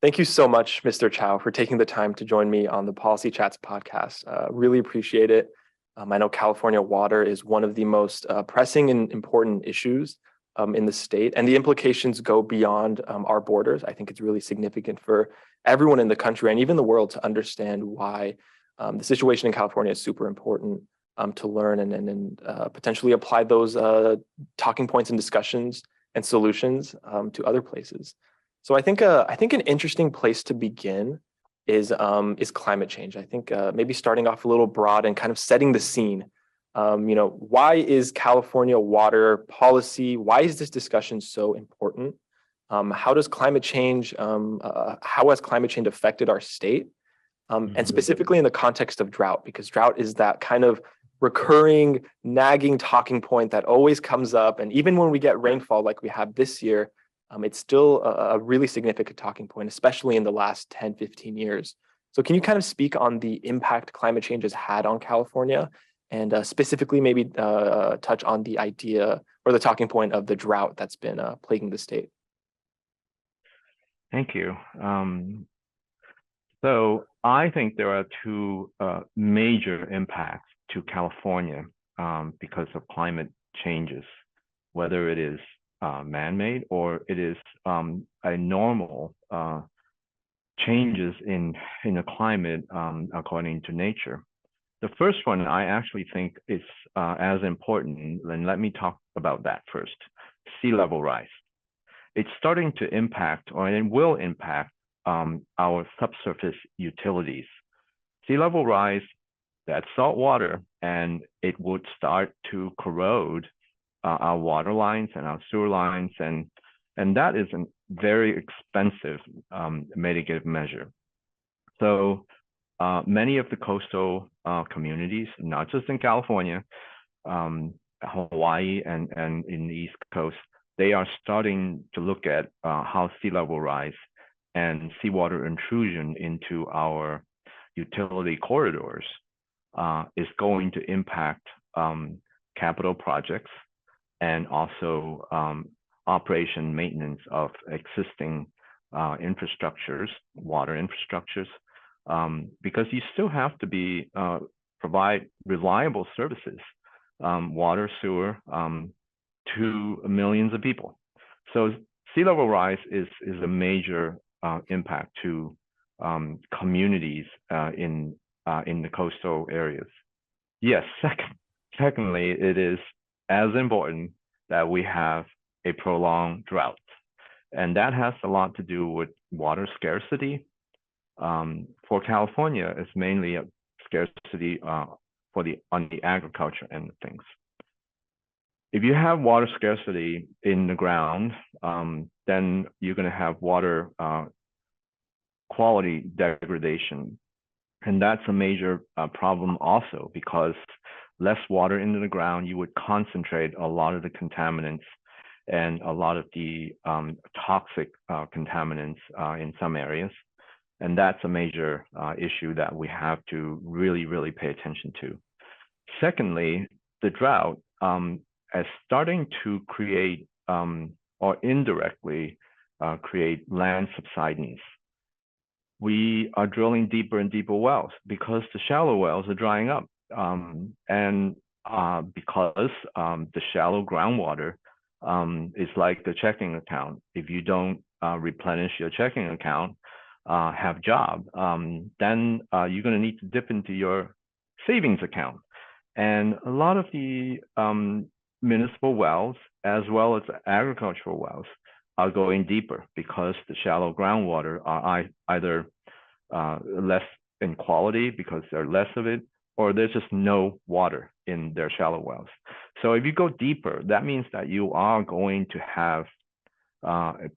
Thank you so much, Mr. Chau, for taking the time to join me on the Policy Chats podcast. Really appreciate it. I know California water is one of the most pressing and important issues in the state, and the implications go beyond our borders. I think it's really significant for everyone in the country and even the world to understand why the situation in California is super important to learn and potentially apply those talking points and discussions and solutions to other places. So I think an interesting place to begin is climate change. I think maybe starting off a little broad and kind of setting the scene. Why is California water policy? Why is this discussion so important? How does climate change? How has climate change affected our state? And specifically in the context of drought, because drought is that kind of recurring, nagging talking point that always comes up. And even when we get rainfall like we have this year, it's still a really significant talking point, especially in the last 10, 15 years. So can you kind of speak on the impact climate change has had on California and specifically maybe touch on the idea or the talking point of the drought that's been plaguing the state? Thank you. So I think there are two major impacts to California because of climate changes, whether it is man-made or it is a normal changes in the climate according to nature. The first one I actually think is as important, and let me talk about that first. Sea level rise. It's starting to impact, or it will impact our subsurface utilities. Sea level rise, that's salt water, and it would start to corrode our water lines and our sewer lines, and that is a very expensive mitigative measure. So many of the coastal communities, not just in California, Hawaii and in the East Coast, they are starting to look at how sea level rise and seawater intrusion into our utility corridors is going to impact capital projects and also operation maintenance of existing infrastructures, water infrastructures, because you still have to provide reliable services, water, sewer, to millions of people. So sea level rise is a major impact to communities in the coastal areas. Yes, secondly, it is as important that we have a prolonged drought. And that has a lot to do with water scarcity. For California, it's mainly a scarcity on the agriculture end of things. If you have water scarcity in the ground, then you're going to have water quality degradation. And that's a major problem also, because less water into the ground, you would concentrate a lot of the contaminants and a lot of the toxic contaminants in some areas. And that's a major issue that we have to really, really pay attention to. Secondly, the drought is starting to create or indirectly create land subsidence. We are drilling deeper and deeper wells because the shallow wells are drying up. And because the shallow groundwater is like the checking account. If you don't replenish your checking account, have job, then you're going to need to dip into your savings account. And a lot of the municipal wells, as well as agricultural wells, are going deeper because the shallow groundwater are either less in quality because there's less of it, or there's just no water in their shallow wells. So if you go deeper, that means that you are going to have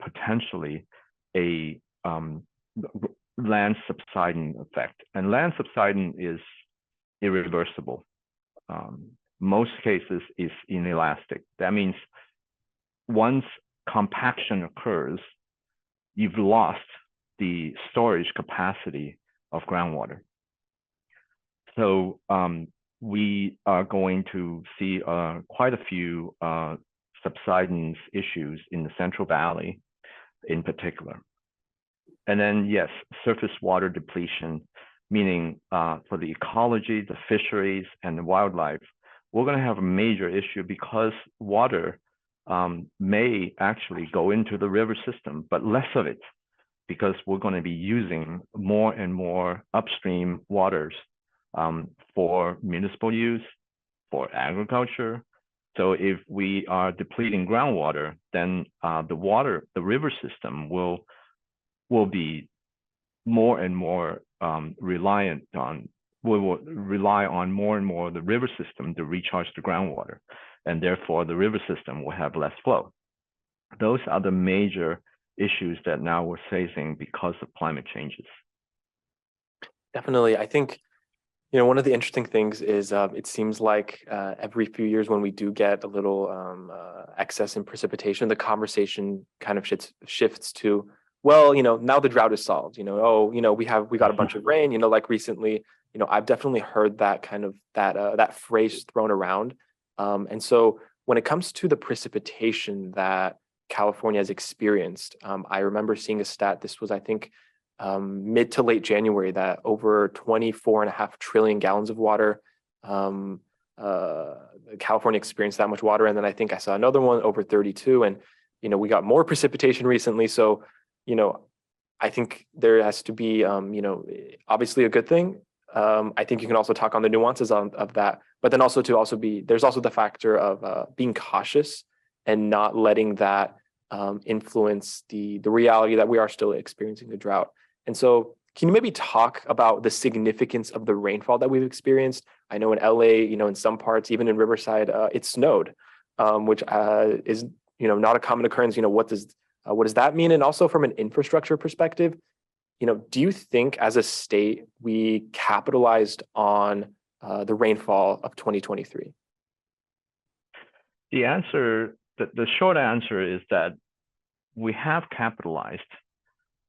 potentially a land subsidence effect. And land subsidence is irreversible. Most cases is inelastic. That means once compaction occurs, you've lost the storage capacity of groundwater. So we are going to see quite a few subsidence issues in the Central Valley in particular. And then, yes, surface water depletion, meaning for the ecology, the fisheries, and the wildlife, we're going to have a major issue because water may actually go into the river system, but less of it because we're going to be using more and more upstream waters for municipal use, for agriculture. So if we are depleting groundwater, then the river system will be more and more reliant on, we will rely on more and more the river system to recharge the groundwater, and therefore the river system will have less flow. Those are the major issues that now we're facing because of climate changes. Definitely. I think, you know, one of the interesting things is it seems like every few years when we do get a little excess in precipitation, the conversation kind of shifts to, well, you know, now the drought is solved. You know, oh, you know, we got a bunch of rain. You know, like recently, you know, I've definitely heard that kind of that phrase thrown around. And so when it comes to the precipitation that California has experienced, I remember seeing a stat. This was, I think, mid to late January, that over 24.5 trillion gallons of water, California experienced that much water. And then I think I saw another one over 32. And, you know, we got more precipitation recently. So, you know, I think there has to be, you know, obviously a good thing. I think you can also talk on the nuances of that, but then also there's also the factor of being cautious and not letting that influence the reality that we are still experiencing a drought. And so can you maybe talk about the significance of the rainfall that we've experienced? I know in LA, you know, in some parts, even in Riverside, it snowed, which is, you know, not a common occurrence. You know, what does that mean? And also from an infrastructure perspective, you know, do you think as a state we capitalized on the rainfall of 2023? The answer, the short answer is that we have capitalized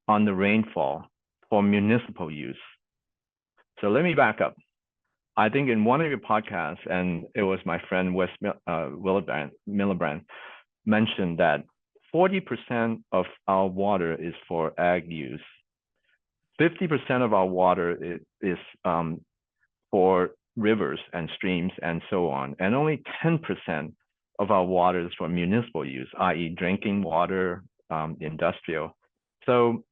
on the rainfall for municipal use. So let me back up. I think in one of your podcasts, and it was my friend Wes Miliband mentioned that 40% of our water is for ag use. 50% of our water is for rivers and streams and so on. And only 10% of our water is for municipal use, i.e. drinking water, industrial. So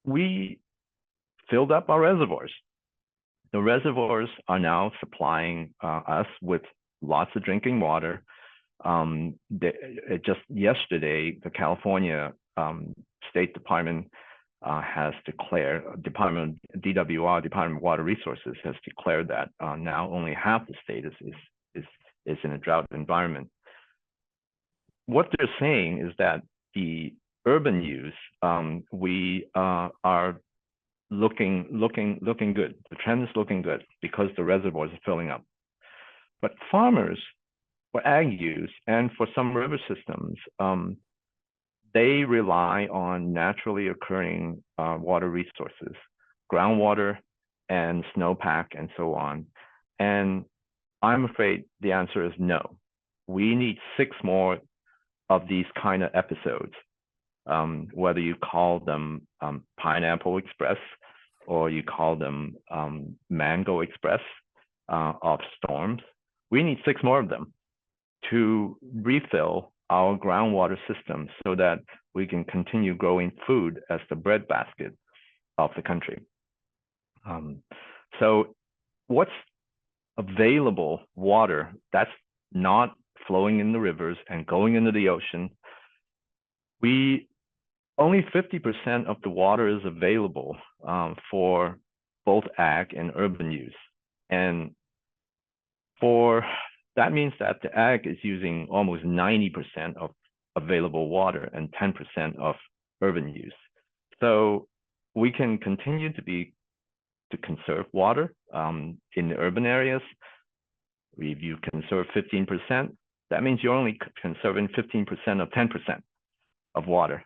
we filled up our reservoirs. The reservoirs are now supplying us with lots of drinking water. Just yesterday, the California State Department has declared, DWR, Department of Water Resources, has declared that now only half the state is in a drought environment. What they're saying is that the urban use, we are looking good. The trend is looking good because the reservoirs are filling up. But farmers, for ag use and for some river systems, they rely on naturally occurring water resources, groundwater and snowpack and so on. And I'm afraid the answer is no. We need 6 more of these kind of episodes, whether you call them Pineapple Express or you call them Mango Express of storms. We need 6 more of them to refill our groundwater system so that we can continue growing food as the breadbasket of the country. So what's available water that's not flowing in the rivers and going into the ocean, only 50% of the water is available for both ag and urban use. And that means that the ag is using almost 90% of available water and 10% of urban use. So we can continue to conserve water in the urban areas. If you conserve 15%, that means you're only conserving 15% of 10% of water.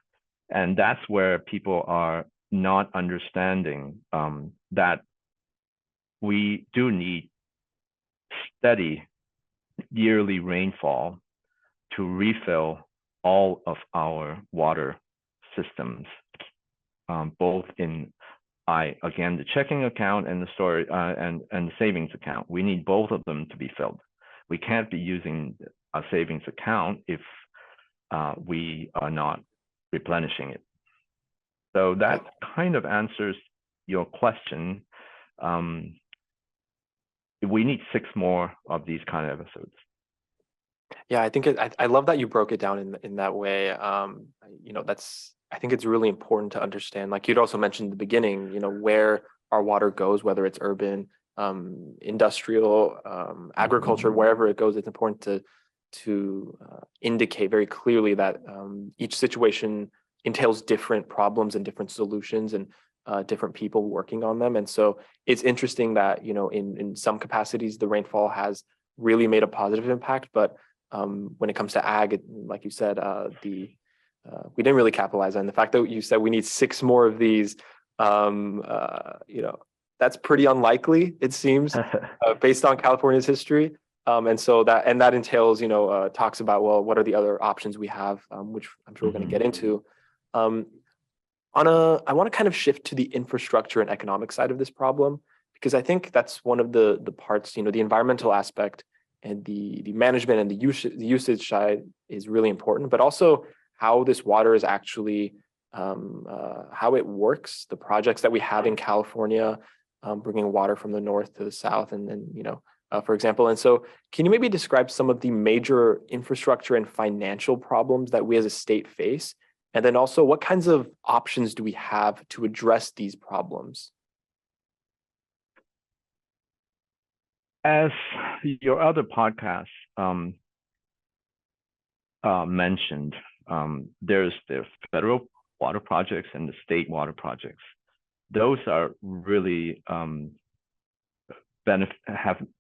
And that's where people are not understanding that we do need steady yearly rainfall to refill all of our water systems. both in again, the checking account and the storage and the savings account. We need both of them to be filled. We can't be using a savings account if we are not replenishing it. So that kind of answers your question. We need 6 more of these kind of episodes. Yeah, I think I love that you broke it down in that way. I think it's really important to understand, like you'd also mentioned in the beginning, where our water goes, whether it's urban, industrial, agriculture, wherever it goes. It's important to indicate very clearly that each situation entails different problems and different solutions and different people working on them. And so it's interesting that, in some capacities, the rainfall has really made a positive impact, but when it comes to ag, like you said, we didn't really capitalize on the fact that you said we need 6 more of these. That's pretty unlikely, it seems, based on California's history. And so that entails, talks about, well, what are the other options we have, which I'm sure we're going to get into. I want to kind of shift to the infrastructure and economic side of this problem, because I think that's one of the parts, the environmental aspect and the management and the usage side is really important, but also how this water is actually, how it works, the projects that we have in California, bringing water from the north to the south, and then, for example. And so can you maybe describe some of the major infrastructure and financial problems that we as a state face? And then also, what kinds of options do we have to address these problems? As your other podcast mentioned, there's the federal water projects and the state water projects. Those are really have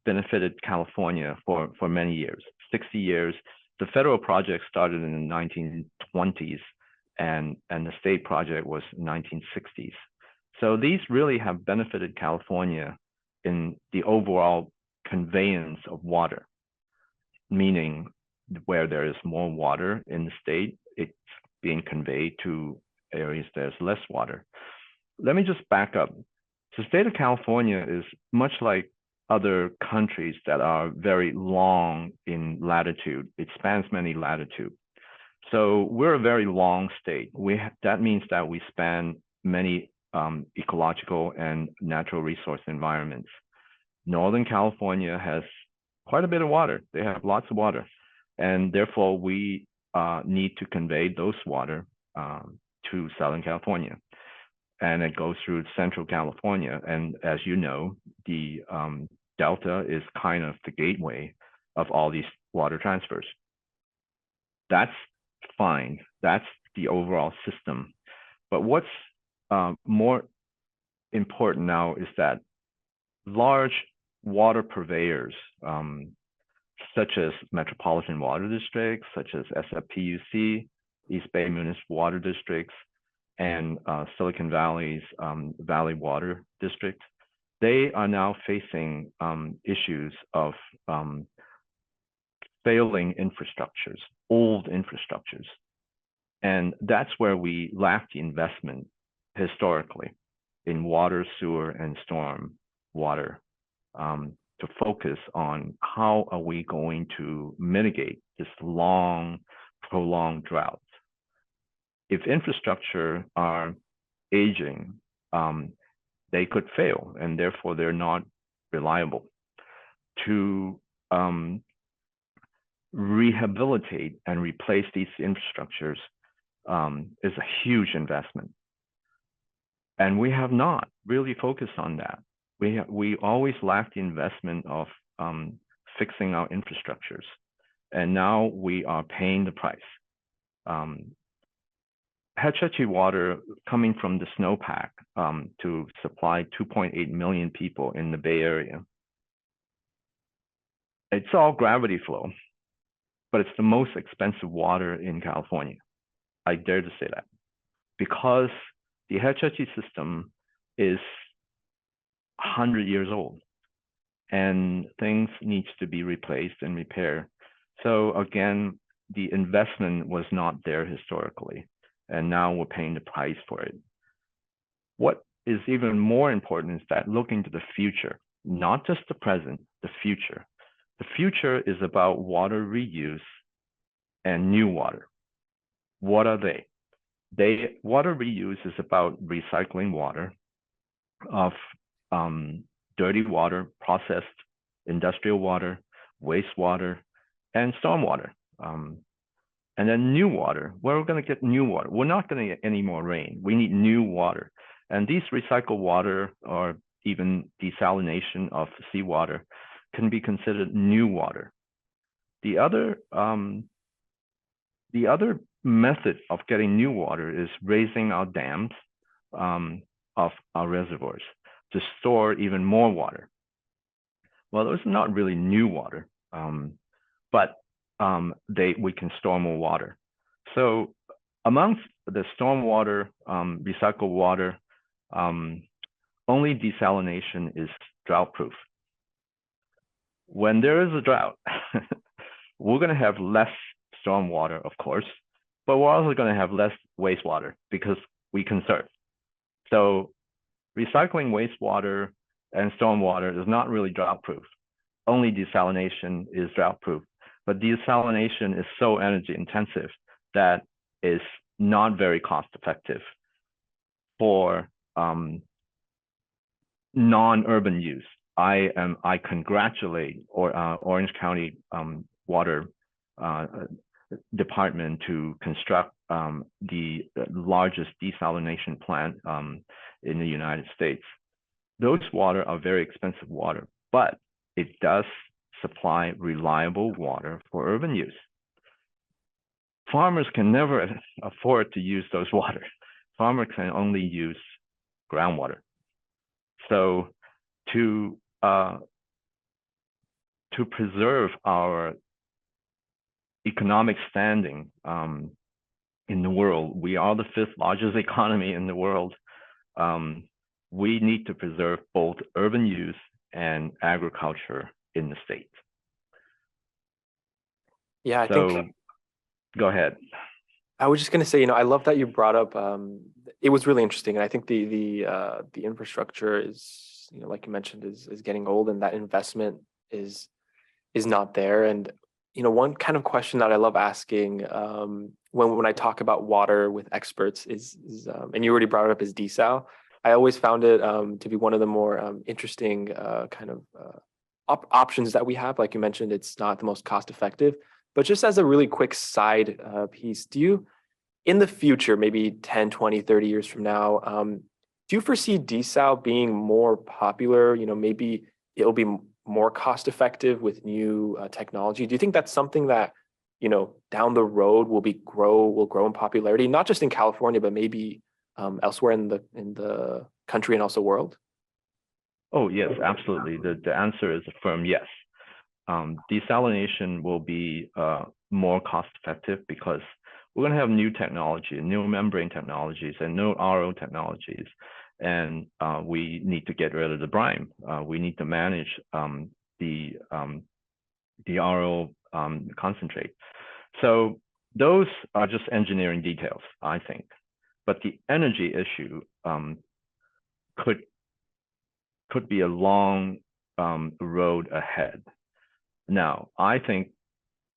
benefited California for many years, 60 years. The federal project started in the 1920s, and the state project was 1960s. So these really have benefited California in the overall conveyance of water, meaning where there is more water in the state, it's being conveyed to areas there's less water. Let me just back up. The state of California is much like other countries that are very long in latitude. It spans many latitudes. So we're a very long state. That means that we span many ecological and natural resource environments. Northern California has quite a bit of water. They have lots of water. And therefore, we need to convey those water to Southern California. And it goes through Central California. And as you know, the Delta is kind of the gateway of all these water transfers. That's fine. That's the overall system. But what's more important now is that large water purveyors, such as Metropolitan Water Districts, such as SFPUC, East Bay Municipal Water Districts, and Silicon Valley's Valley Water District, they are now facing issues of failing infrastructures, old infrastructures. And that's where we lack the investment historically in water, sewer, and storm water, to focus on how are we going to mitigate this long, prolonged drought. If infrastructure are aging, they could fail, and therefore they're not reliable. To rehabilitate and replace these infrastructures is a huge investment. And we have not really focused on that. We always lack the investment of fixing our infrastructures. And now we are paying the price. Hetch Hetchy water coming from the snowpack to supply 2.8 million people in the Bay Area. It's all gravity flow, but it's the most expensive water in California. I dare to say that, because the Hetch Hetchy system is 100 years old and things needs to be replaced and repaired. So again, the investment was not there historically, and now we're paying the price for it. what is even more important is that looking to the future, not just the present, the future. The future is about water reuse and new water. What are they? Water reuse is about recycling water of dirty water, processed industrial water, wastewater, and stormwater. And then new water, where we're going to get new water. We're not going to get any more rain. We need new water. And these recycled water or even desalination of seawater can be considered new water. The other method of getting new water is raising our dams of our reservoirs to store even more water. Well, those are not really new water, but we can store more water. So amongst the stormwater, recycled water, only desalination is drought proof. When there is a drought, we're going to have less stormwater, of course, but we're also going to have less wastewater because we conserve. So recycling wastewater and stormwater is not really drought proof. Only desalination is drought proof. But desalination is so energy intensive that is not very cost effective for non-urban use. I congratulate Orange County Water Department to construct the largest desalination plant in the United States. Those water are very expensive water, but it does supply reliable water for urban use. Farmers can never afford to use those water. Farmers can only use groundwater. So to preserve our economic standing in the world, we are the 5th largest economy in the world. We need to preserve both urban use and agriculture in the state. Yeah, I think. Go ahead. I was just going to say, I love that you brought up. It was really interesting, and I think the infrastructure is, like you mentioned, is getting old, and that investment is not there. And one kind of question that I love asking when I talk about water with experts is and you already brought it up, is desal. I always found it to be one of the more interesting kind of options that we have. Like you mentioned, it's not the most cost effective, but just as a really quick side piece, do you, in the future, maybe 10, 20, 30 years from now, do you foresee desal being more popular? Maybe it'll be more cost effective with new technology. Do you think that's something that, down the road will grow in popularity, not just in California, but maybe elsewhere in the country and also world? Oh, yes, absolutely. The answer is a firm yes. Desalination will be more cost effective because we're going to have new technology, new membrane technologies, and new RO technologies. And we need to get rid of the brine. We need to manage the RO concentrate. So those are just engineering details, I think. But the energy issue could be a long road ahead. Now, I think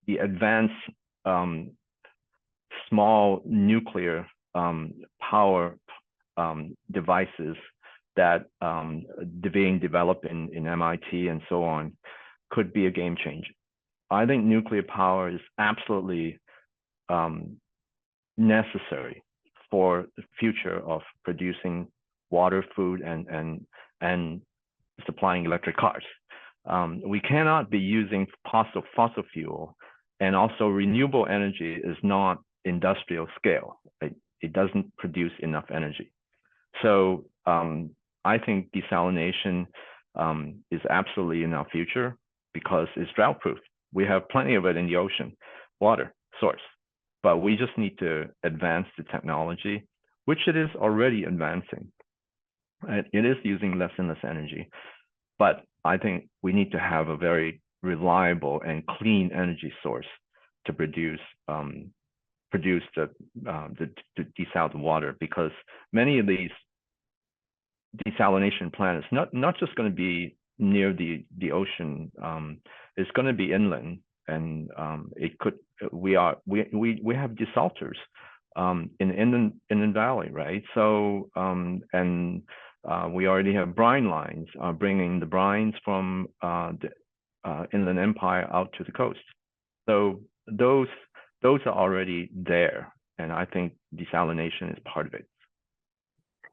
the advanced small nuclear power devices that being developed in MIT and so on could be a game changer. I think nuclear power is absolutely necessary for the future of producing water, food, and supplying electric cars. We cannot be using fossil fuel, and also renewable energy is not industrial scale. It doesn't produce enough energy. So I think desalination is absolutely in our future because it's drought proof. We have plenty of it in the ocean, water source, but we just need to advance the technology, which it is already advancing. It is using less and less energy, but I think we need to have a very reliable and clean energy source to produce the desaled water, because many of these desalination plant is not just going to be near the ocean. It's going to be inland, and it could we have desalters in Inland Valley, right? So and we already have brine lines bringing the brines from the Inland Empire out to the coast. So those are already there, and I think desalination is part of it.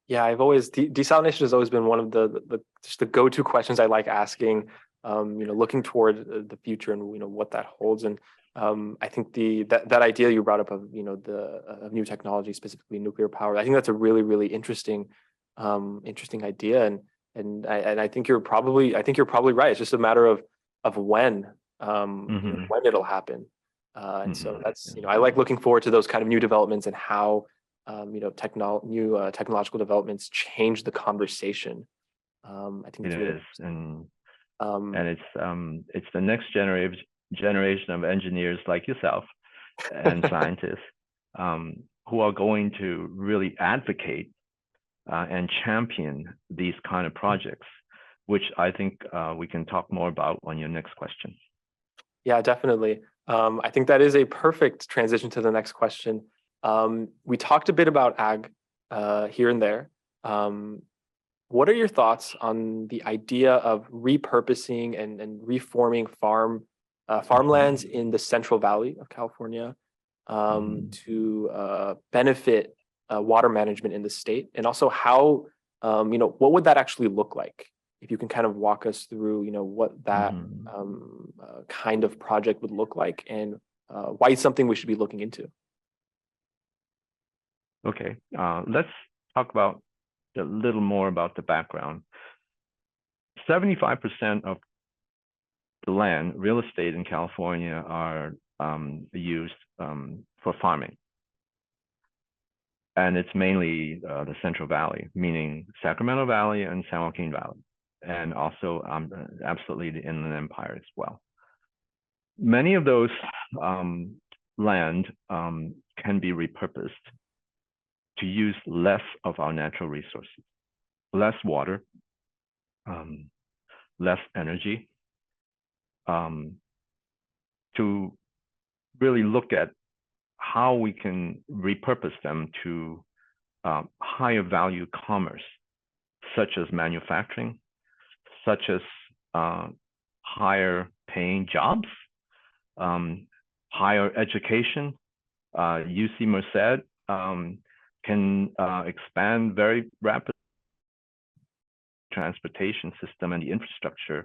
Yeah, I've always desalination has always been one of the just the go-to questions I like asking. Looking toward the future and what that holds. And I think that idea you brought up of the new technology, specifically nuclear power, I think that's a really, really interesting idea. And I think you're probably right. It's just a matter of when when it'll happen. And so that's I like looking forward to those kind of new developments and how technological developments change the conversation. I think it it's really is, and it's the next generation of engineers like yourself and scientists who are going to really advocate and champion these kind of projects, which I think we can talk more about on your next question. Yeah, definitely. I think that is a perfect transition to the next question. We talked a bit about ag here and there. What are your thoughts on the idea of repurposing and reforming farmlands in the Central Valley of California to benefit water management in the state, and also how what would that actually look like? If you can kind of walk us through what that kind of project would look like, and why it's something we should be looking into. Okay, let's talk about a little more about the background. 75% of the land, real estate in California, are used for farming. And it's mainly the Central Valley, meaning Sacramento Valley and San Joaquin Valley, and also absolutely the Inland Empire as well. Many of those land can be repurposed to use less of our natural resources, less water, less energy, to really look at how we can repurpose them to higher value commerce, such as manufacturing, such as higher paying jobs, higher education. UC Merced can expand very rapidly transportation system and the infrastructure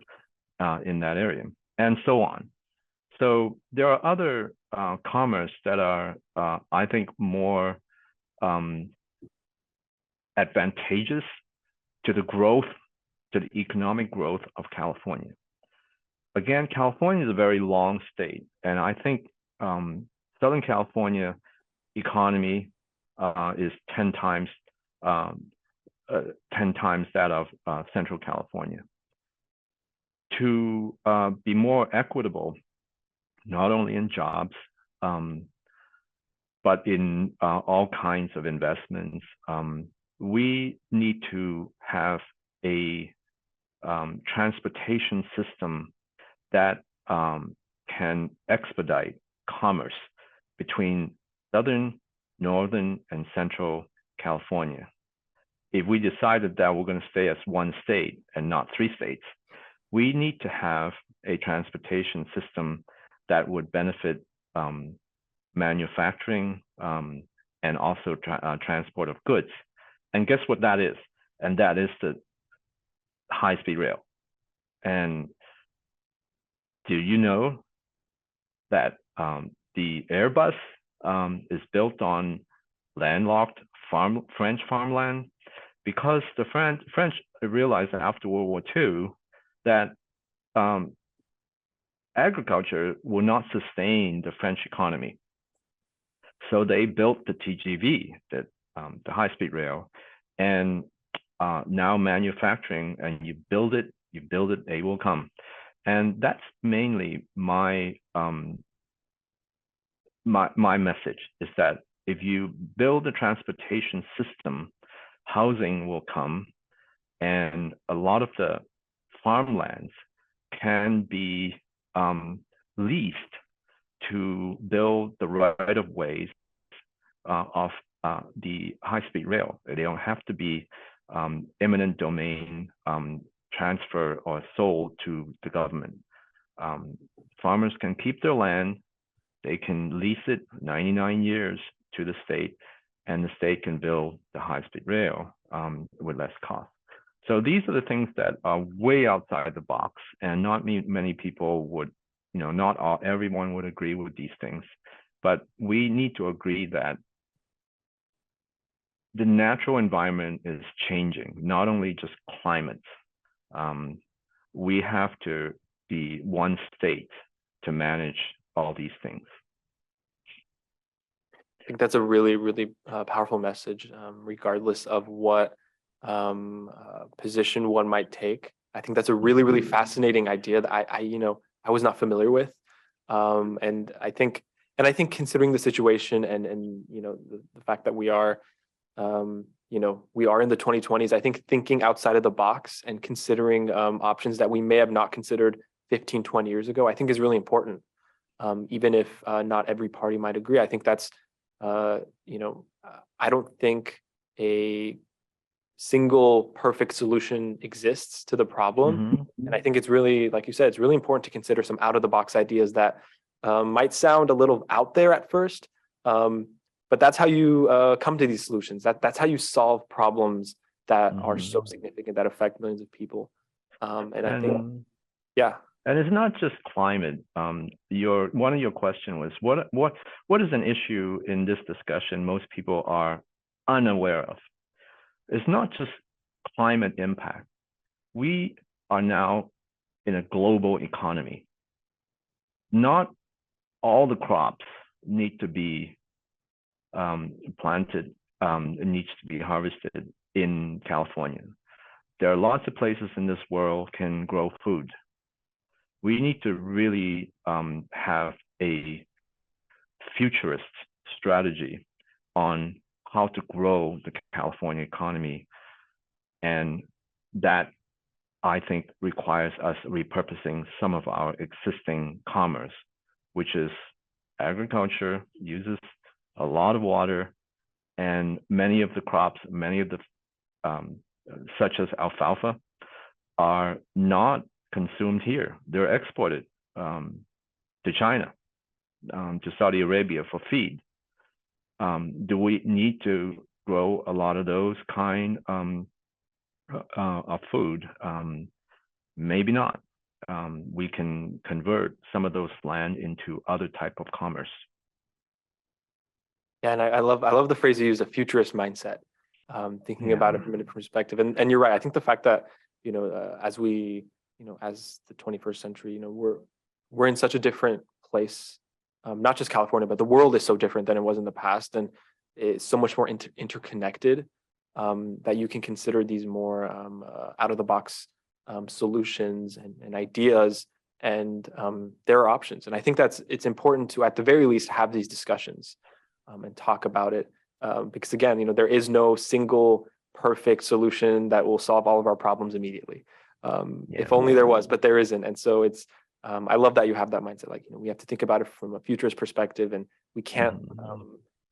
in that area, and so on. So there are other commerce that are, I think, more advantageous to the growth, to the economic growth of California. Again, California is a very long state, and I think Southern California economy is 10 times that of Central California. To be more equitable, not only in jobs, but in all kinds of investments, we need to have a transportation system that can expedite commerce between Southern, Northern, and Central California. If we decided that we're going to stay as one state and not three states, we need to have a transportation system that would benefit manufacturing and also transport of goods. And guess what that is? And that is the high-speed rail. And do you know that the Airbus is built on landlocked French farmland? Because the French realized after World War II that agriculture will not sustain the French economy. So they built the TGV, the high-speed rail, and now manufacturing, and you build it, they will come. And that's mainly my message, is that if you build a transportation system, housing will come, and a lot of the farmlands can be leased to build the right of ways of the high-speed rail. They don't have to be eminent domain transfer or sold to the government. Farmers can keep their land. They can lease it 99 years to the state, and the state can build the high-speed rail with less cost. So these are the things that are way outside the box, and not many people would, not everyone would agree with these things. But we need to agree that the natural environment is changing, not only just climate. We have to be one state to manage all these things. I think that's a really, really powerful message, regardless of what position one might take. I think that's a really, really fascinating idea that I was not familiar with, and I think considering the situation and the fact that we are we are in the 2020s, I think thinking outside of the box and considering options that we may have not considered 15, 20 years ago, I think is really important. Even if not every party might agree, I think that's I don't think a single perfect solution exists to the problem. And I think it's really, like you said, it's really important to consider some out of the box ideas that might sound a little out there at first, but that's how you come to these solutions. That's how you solve problems that are so significant that affect millions of people. And I think, yeah. And it's not just climate. One of your question was what is an issue in this discussion most people are unaware of? It's not just climate impact. We are now in a global economy. Not all the crops need to be planted, it needs to be harvested in California. There are lots of places in this world can grow food. We need to really have a futurist strategy on how to grow the California economy. And that, I think, requires us repurposing some of our existing commerce, which is agriculture, uses a lot of water, and many of the crops, such as alfalfa, are not consumed here. They're exported to China, to Saudi Arabia for feed. Do we need to grow a lot of those kind of food? Maybe not. We can convert some of those land into other type of commerce. Yeah, and I love the phrase you use, a futurist mindset, thinking about it from a different perspective. And you're right. I think the fact that as we as the 21st century, we're in such a different place, not just California, but the world is so different than it was in the past, and it's so much more interconnected, that you can consider these more out of the box solutions and ideas, and there are options. And I think it's important to, at the very least, have these discussions and talk about it, because again, there is no single perfect solution that will solve all of our problems immediately. If only there was, but there isn't. And so it's, I love that you have that mindset. Like, we have to think about it from a futurist perspective, and we can't,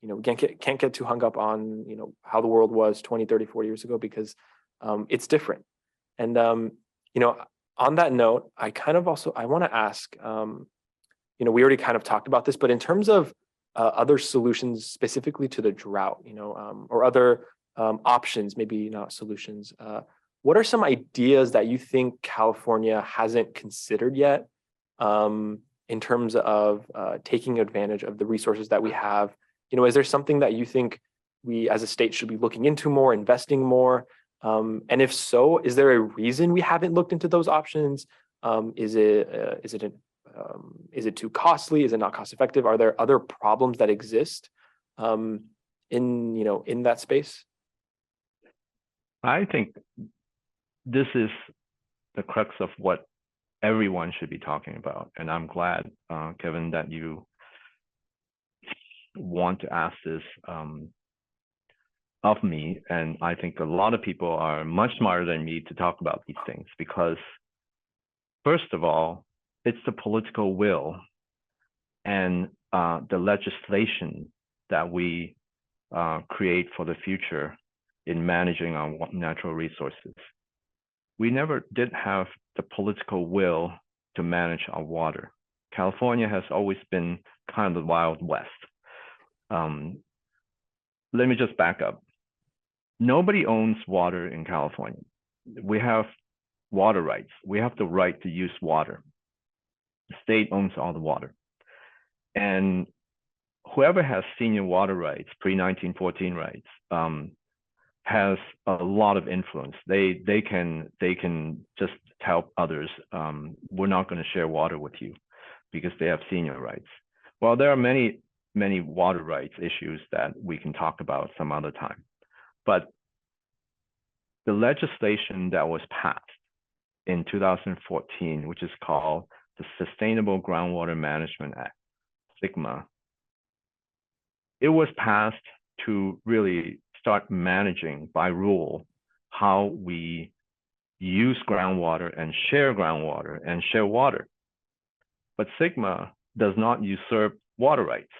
we can't get too hung up on, how the world was 20, 30, 40 years ago, because it's different. And, on that note, I want to ask, we already kind of talked about this, but in terms of other solutions specifically to the drought, or other options, maybe not solutions, what are some ideas that you think California hasn't considered yet, in terms of taking advantage of the resources that we have? Is there something that you think we as a state should be looking into more, investing more? And if so, is there a reason we haven't looked into those options? Is it too costly? Is it not cost effective? Are there other problems that exist in that space? I think this is the crux of what everyone should be talking about. And I'm glad, Kevin, that you want to ask this. of me, and I think a lot of people are much smarter than me to talk about these things, because first of all, it's the political will and the legislation that we create for the future in managing our natural resources. We never did have the political will to manage our water. California has always been kind of the Wild West. Let me just back up. Nobody owns water in California. We have water rights. We have the right to use water. The state owns all the water. And whoever has senior water rights, pre-1914 rights, has a lot of influence. They can just tell others, we're not going to share water with you because they have senior rights. Well, there are many water rights issues that we can talk about some other time. But the legislation that was passed in 2014, which is called the Sustainable Groundwater Management Act, SGMA, it was passed to really start managing by rule how we use groundwater and share water. But SGMA does not usurp water rights.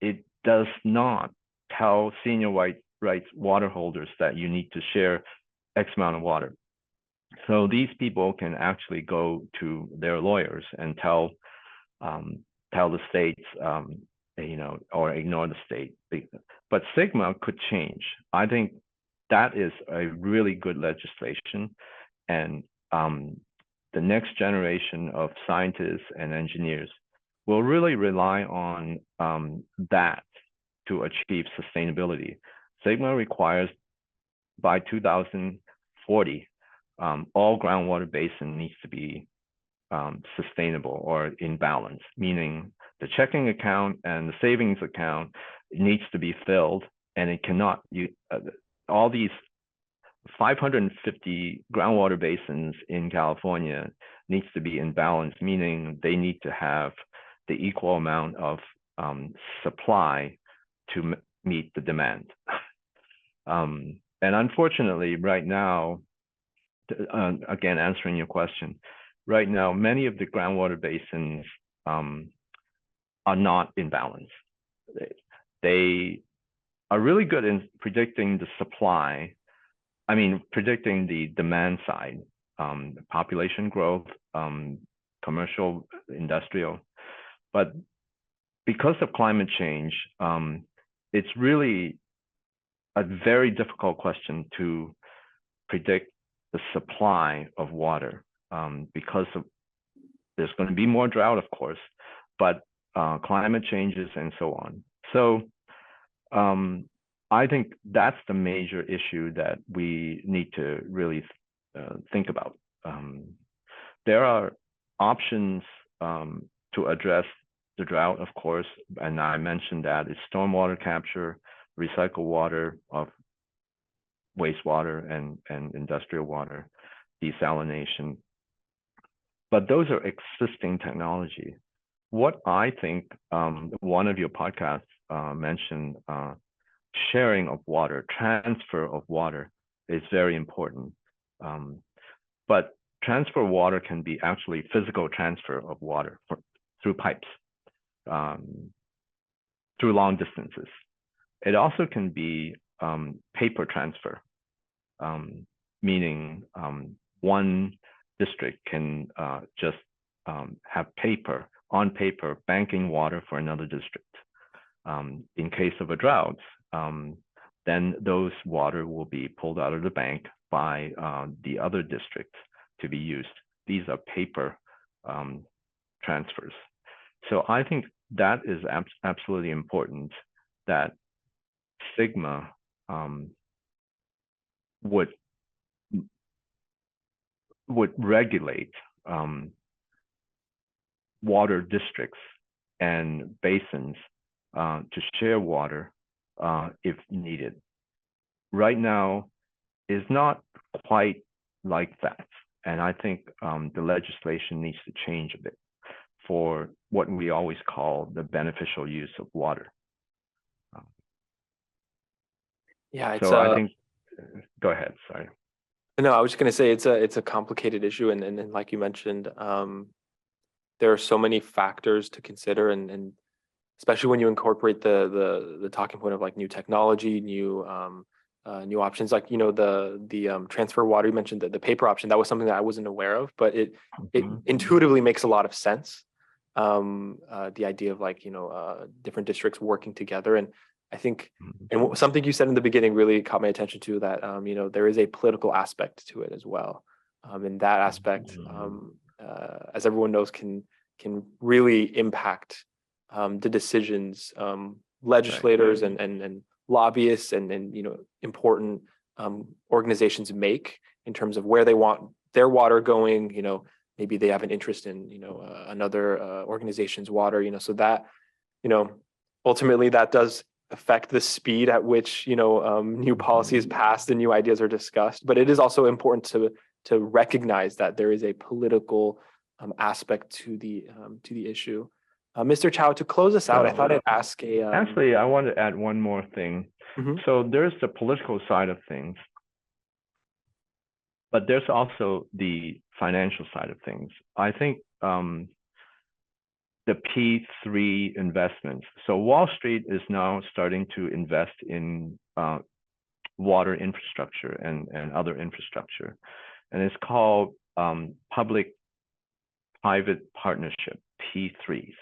It does not tell senior rights water holders that you need to share X amount of water. So these people can actually go to their lawyers and tell the states, or ignore the state. But SGMA could change. I think that is a really good legislation, and the next generation of scientists and engineers will really rely on that to achieve sustainability. SGMA requires by 2040, all groundwater basin needs to be sustainable or in balance, meaning the checking account and the savings account needs to be filled, and it cannot, all these 550 groundwater basins in California needs to be in balance, meaning they need to have the equal amount of supply to meet the demand. And unfortunately, right now, again, answering your question, right now, many of the groundwater basins are not in balance. They are really good in predicting the supply, predicting the demand side, population growth, commercial, industrial. But because of climate change, it's really a very difficult question to predict the supply of water, because there's going to be more drought, of course, but climate changes and so on. So I think that's the major issue that we need to really think about. There are options to address the drought, of course, and I mentioned that it's stormwater capture, recycle water of wastewater and industrial water, desalination. But those are existing technology. What I think, one of your podcasts mentioned, sharing of water, transfer of water is very important. But transfer of water can be actually physical transfer of water through pipes, through long distances. It also can be paper transfer, meaning one district can just have on paper banking water for another district. In case of a drought, then those water will be pulled out of the bank by the other districts to be used. These are paper transfers. So I think that is absolutely important, that SGMA would regulate water districts and basins to share water if needed. Right now is not quite like that. And I think the legislation needs to change a bit for what we always call the beneficial use of water. Yeah, it's So I think, go ahead, sorry. no, I was just going to say it's a complicated issue, and like you mentioned, there are so many factors to consider, and especially when you incorporate the talking point of like new technology, new options, like the transfer water. You mentioned the paper option. That was something that I wasn't aware of, but it Mhm. intuitively makes a lot of sense. The idea of like different districts working together, and I think something you said in the beginning really caught my attention too. That there is a political aspect to it as well, and that aspect, as everyone knows, can really impact the decisions legislators and lobbyists and important organizations make in terms of where they want their water going. Maybe they have an interest in another organization's water. So that you know ultimately that does affect the speed at which new policy is passed and new ideas are discussed. But it is also important to recognize that there is a political aspect to the issue. Mr. Chau, to close us out, I thought I'd ask a. Actually, I want to add one more thing. Mhm. So there's the political side of things, but there's also the financial side of things. I think the P3 investments. So Wall Street is now starting to invest in water infrastructure and other infrastructure, and it's called public-private partnership, P3s.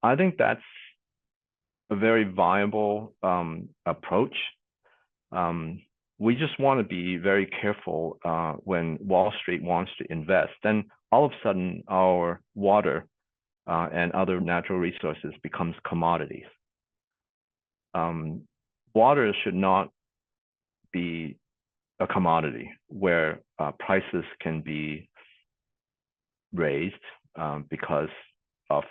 I think that's a very viable approach. We just want to be very careful when Wall Street wants to invest. Then all of a sudden, our water and other natural resources becomes commodities. Water should not be a commodity where prices can be raised because of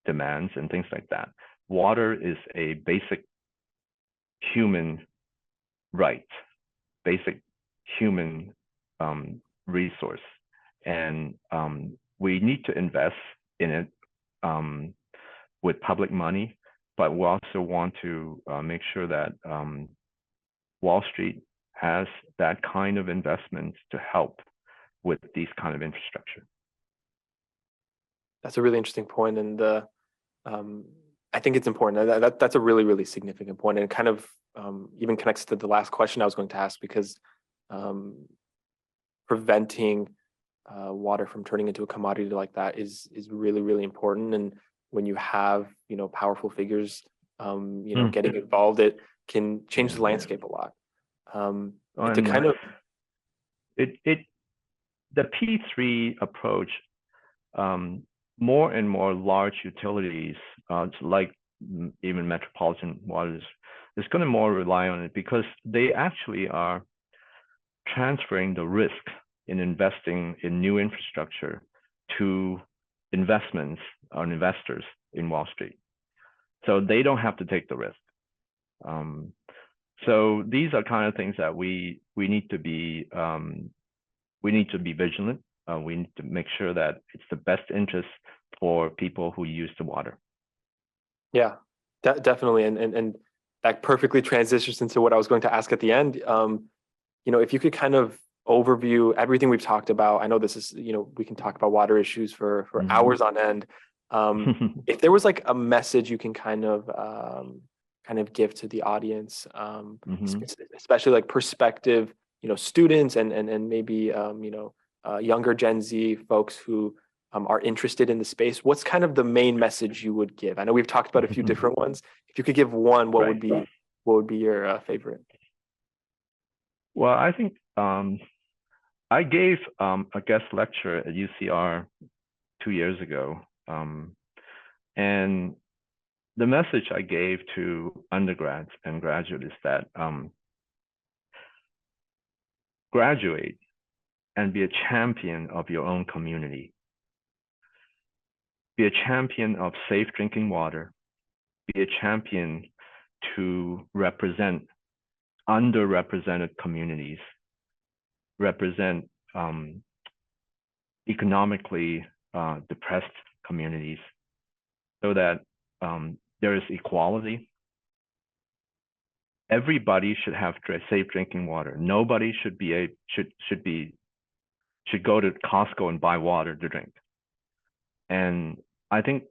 demands and things like that. Water is a basic human right, basic human resource, and we need to invest in it with public money, but we also want to make sure that Wall Street has that kind of investment to help with these kind of infrastructure. That's a really interesting point, and I think it's important. That's a really, really significant point, and it kind of even connects to the last question I was going to ask, because preventing water from turning into a commodity like that is really, really important. And when you have powerful figures getting involved, it can change the landscape a lot. And to kind of the P3 approach, more and more large utilities, like even metropolitan waters, is going to more rely on it because they actually are transferring the risk in investing in new infrastructure to investments or investors in Wall Street. So they don't have to take the risk. So these are kind of things that we need to be vigilant. We need to make sure that it's the best interest for people who use the water. Yeah, definitely, and that perfectly transitions into what I was going to ask at the end. If you could kind of overview everything we've talked about. I know this is, we can talk about water issues for hours on end. If there was like a message you can kind of give to the audience, especially like prospective, students and maybe younger Gen Z folks who are interested in the space, what's kind of the main message you would give? I know we've talked about a few different ones. If you could give one, what would be your favorite? Well, I think I gave a guest lecture at UCR 2 years ago, and the message I gave to undergrads and graduates is that graduate and be a champion of your own community. Be a champion of safe drinking water. Be a champion to represent underrepresented communities, represent economically depressed communities, so that there is equality everybody should have safe drinking water. Nobody should go to Costco and buy water to drink. And I think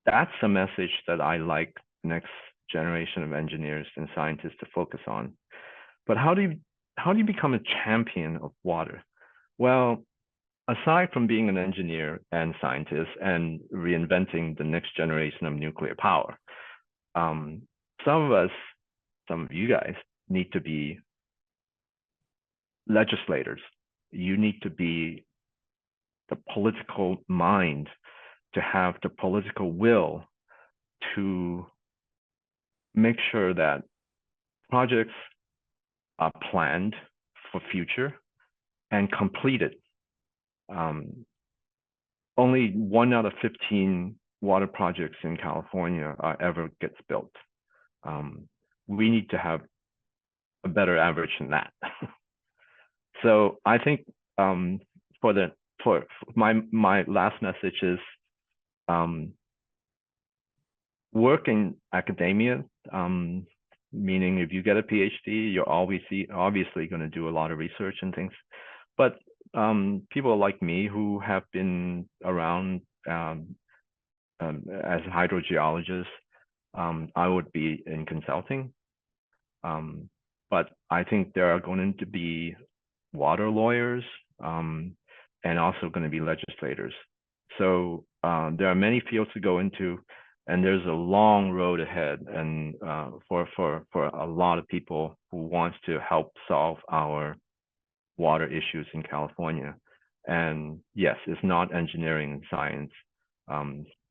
that's a message that I like next generation of engineers and scientists to focus on. But how do you become a champion of water? Well, aside from being an engineer and scientist and reinventing the next generation of nuclear power, some of you guys need to be legislators. You need to be the political mind, to have the political will to make sure that projects are planned for future and completed. Only 1 out of 15 water projects in California ever gets built. We need to have a better average than that. So I think for my last message is work in academia, meaning if you get a PhD, you're obviously going to do a lot of research and things. But people like me who have been around as hydrogeologists, I would be in consulting. But I think there are going to be water lawyers and also going to be legislators. So there are many fields to go into, and there's a long road ahead. And for a lot of people who wants to help solve our water issues in California. And yes, it's not engineering and science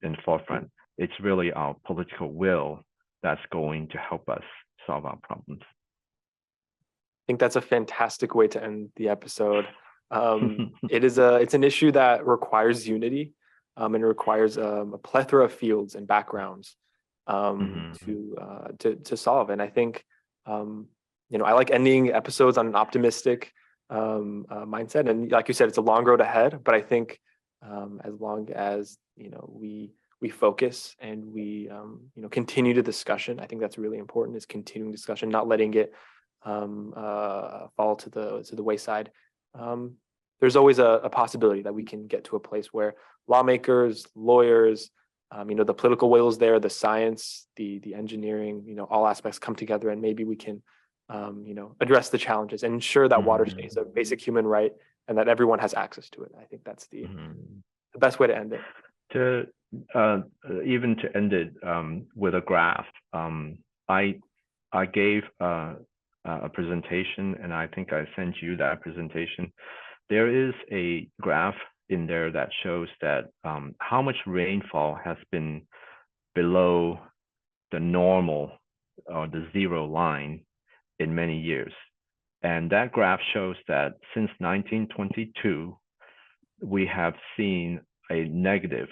in the forefront. It's really our political will that's going to help us solve our problems. I think that's a fantastic way to end the episode. It's an issue that requires unity, and it requires a plethora of fields and backgrounds to solve. And I think I like ending episodes on an optimistic mindset. And like you said, it's a long road ahead. But I think as long as we focus and we continue the discussion, I think that's really important. Is continuing discussion, not letting it fall to the wayside. There's always a possibility that we can get to a place where lawmakers, lawyers, the political will is there, the science, the engineering, all aspects come together, and maybe we can, address the challenges and ensure that water stays a basic human right and that everyone has access to it. I think that's the best way to end it. To end it with a graph, I gave a presentation, and I think I sent you that presentation. There is a graph in there that shows that how much rainfall has been below the normal or the zero line in many years. And that graph shows that since 1922, we have seen a negative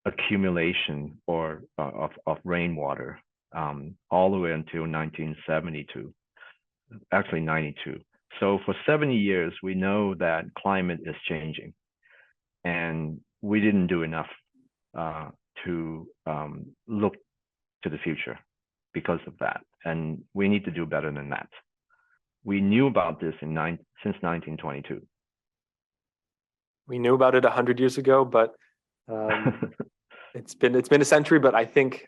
accumulation of rainwater all the way until 1972, actually 92. So for 70 years, we know that climate is changing, and we didn't do enough to look to the future because of that. And we need to do better than that. We knew about this since 1922. We knew about it 100 years ago, but it's been a century. But I think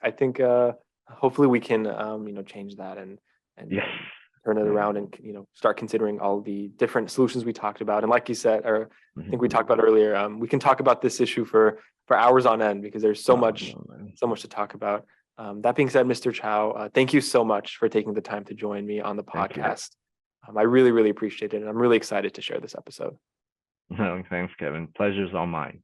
hopefully we can change that and yes. Turn it around and start considering all the different solutions we talked about. And like you said, or I think we talked about earlier, we can talk about this issue for hours on end because there's so much to talk about. That being said, Mr. Chau, thank you so much for taking the time to join me on the podcast. I really, really appreciate it, and I'm really excited to share this episode. No, thanks, Kevin. Pleasure's all mine.